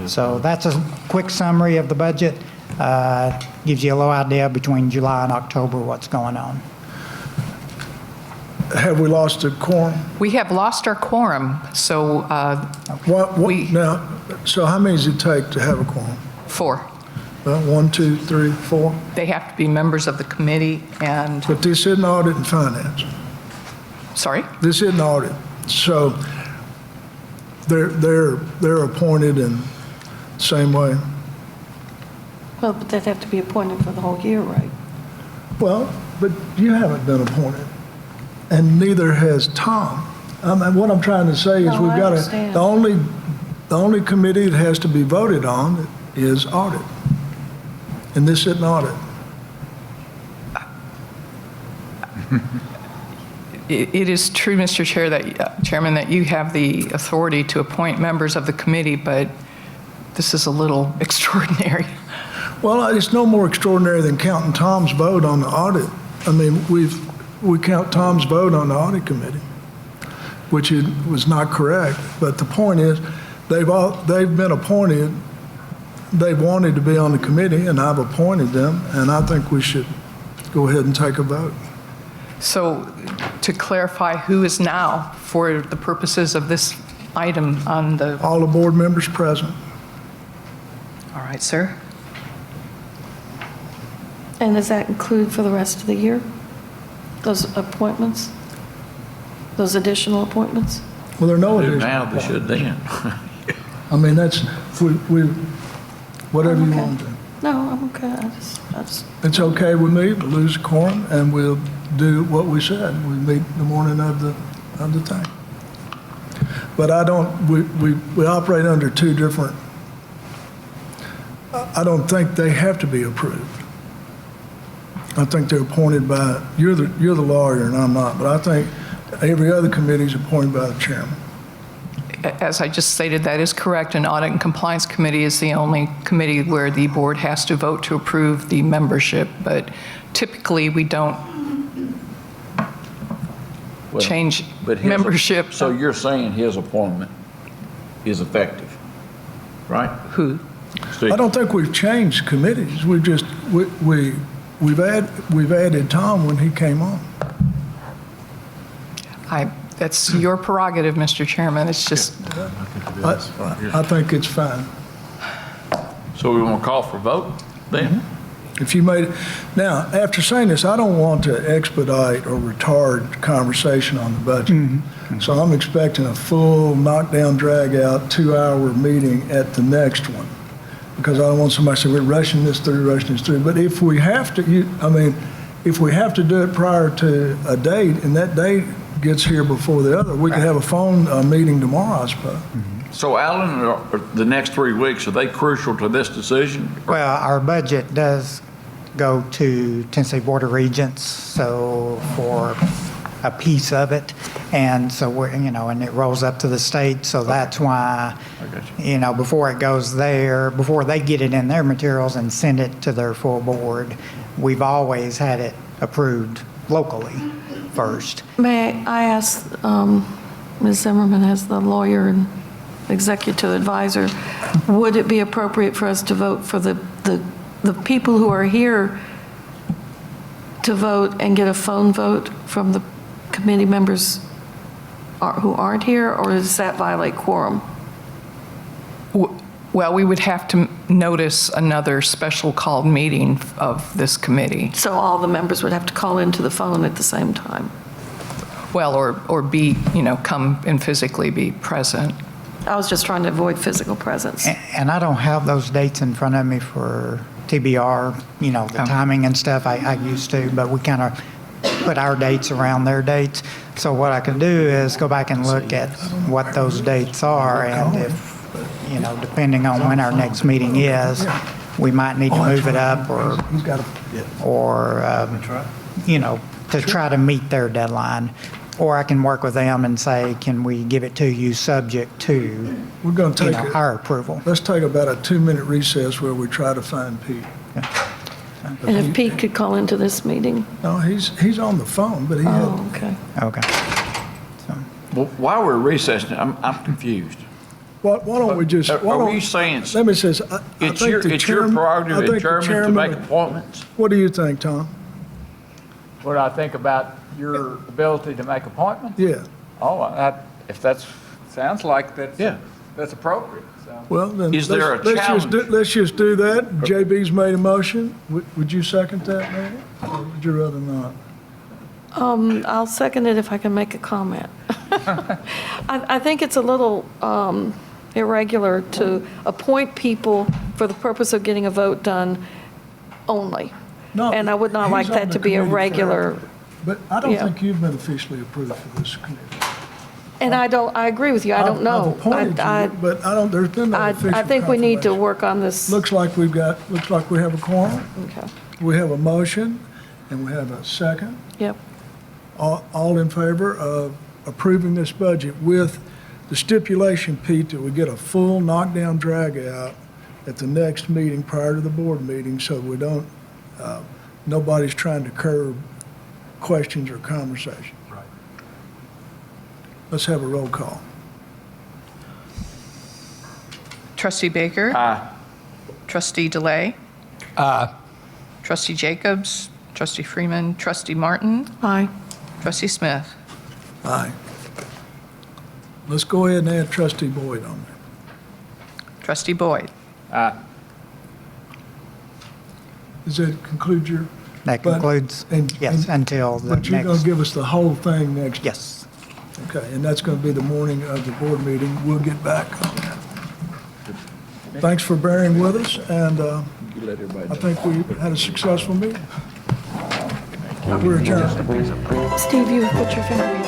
So that's a quick summary of the budget. Gives you a little idea between July and October what's going on. Have we lost a quorum? We have lost our quorum, so Now, so how many does it take to have a quorum? 4. Well, 1, 2, 3, 4. They have to be members of the committee and, But this isn't audit and finance. sorry? This isn't audit. So they're appointed in the same way. Well, but they'd have to be appointed for the whole year, right? Well, but you haven't been appointed, and neither has Tom. What I'm trying to say is No, we've I got understand. the only committee that has to be voted on is audit. And this isn't audit. It is true, Mr. Chair, Chairman, that you have the authority to appoint members of the committee, but this is a little extraordinary. Well, it's no more extraordinary than counting Tom's vote on the audit. I mean, we count Tom's vote on the audit committee, which was not correct. But the point is, they've been appointed. They wanted to be on the committee, and I've appointed them, and I think we should go ahead and take a vote. So to clarify, who is now, for the purposes of this item on the, All the board members present. all right, sir? And does that include for the rest of the year? Those appointments? Those additional appointments? Well, there are no Do additional. now, they should then. I mean, that's, whatever you Okay. want to do. No, I'm okay. I just, It's okay with me, we'll lose quorum, and we'll do what we said. We meet the morning of the thing. But we operate under two different, I don't think they have to be approved. I think they're appointed by, you're the lawyer and I'm not, but I think every other committee is appointed by the chairman. As I just stated, that is correct. An Audit and Compliance Committee is the only committee where the board has to vote to approve the membership, but typically we don't Well, change but membership. So you're saying his appointment is effective, right? Who? Steve? I don't think we've changed committees. We've just, we've added Tom when he came on. That's your prerogative, Mr. Chairman. It's just, I think it's fine. So we want to call for a vote then? If you made it, now, after saying this, I don't want to expedite or retard conversation on the budget. So I'm expecting a full knockdown, drag out, 2-hour meeting at the next one. Because I don't want somebody to say, we're rushing this through. But if we have to, if we have to do it prior to a date and that date gets here before the other, we could have a phone meeting tomorrow, I suppose. So Alan, are the next 3 weeks, are they crucial to this decision? Well, our budget does go to Tennessee Board of Regents, so for a piece of it. And so we're, and it rolls up to the state. So that's why, before it goes there, before they get it in their materials and send it to their full board, we've always had it approved locally first. may I ask, Ms. Zimmerman, as the lawyer and executive advisor, would it be appropriate for us to vote for the people who are here to vote and get a phone vote from the committee members who aren't here, or does that violate quorum? well, we would have to notice another special called meeting of this committee. So all the members would have to call into the phone at the same time? Well, or be, come and physically be present. I was just trying to avoid physical presence. And I don't have those dates in front of me for TBR, the timing and stuff I used to, but we kind of put our dates around their dates. So what I can do is go back and look at what those dates are, and if, depending on when our next meeting is, we might need to move it up or to try to meet their deadline. Or I can work with them and say, can we give it to you subject to, We're going to take our approval? Let's take about a 2-minute recess where we try to find Pete. And if Pete could call into this meeting? No, he's on the phone, but he had, Oh, okay. Okay. Well, while we're recessing, I'm confused. Why don't we just, why Are don't, we saying let me say, this. I it's think your, the it's your chairman- I prerogative think as the chairman to make chairman- appointments? What do you think, Tom? What I think about your ability to make appointments? Yeah, If that's, sounds like Yeah. that's appropriate, so. well, then. Is there a challenge? Let's just do that. JB's made a motion. Would you second that, Mary? Or would you rather not? I'll second it if I can make a comment. I think it's a little irregular to appoint people for the purpose of getting a vote done only. No, And I would not he's like on that the to be a committee regular, forever. But I don't Yeah. think you've been officially approved for this committee. and I agree with you, I don't I've know. appointed I- you, but there's been no official I think we need to confirmation. work on this. Looks like we have a quorum. Okay, We have a motion, and we have a second. yep. All in favor of approving this budget with the stipulation, Pete, that we get a full knockdown drag out at the next meeting prior to the board meeting, so we don't, nobody's trying to curb questions or conversation. Right. Let's have a roll call. Trustee Baker? Aye. Trustee DeLay? Trustee Jacobs? Trustee Freeman? Trustee Martin? Aye. Trustee Smith? Aye. Let's go ahead and add trustee Boyd on there. Trustee Boyd? Aye. Does that conclude your? That but- concludes, and- yes, and- until the But you're going next, to give us the whole thing next? yes. Okay, and that's going to be the morning of the board meeting. We'll get back on that. Thanks for bearing with us, and You let everybody know. I think we had a successful meeting. We're adjourned. Steve, you put your finger in.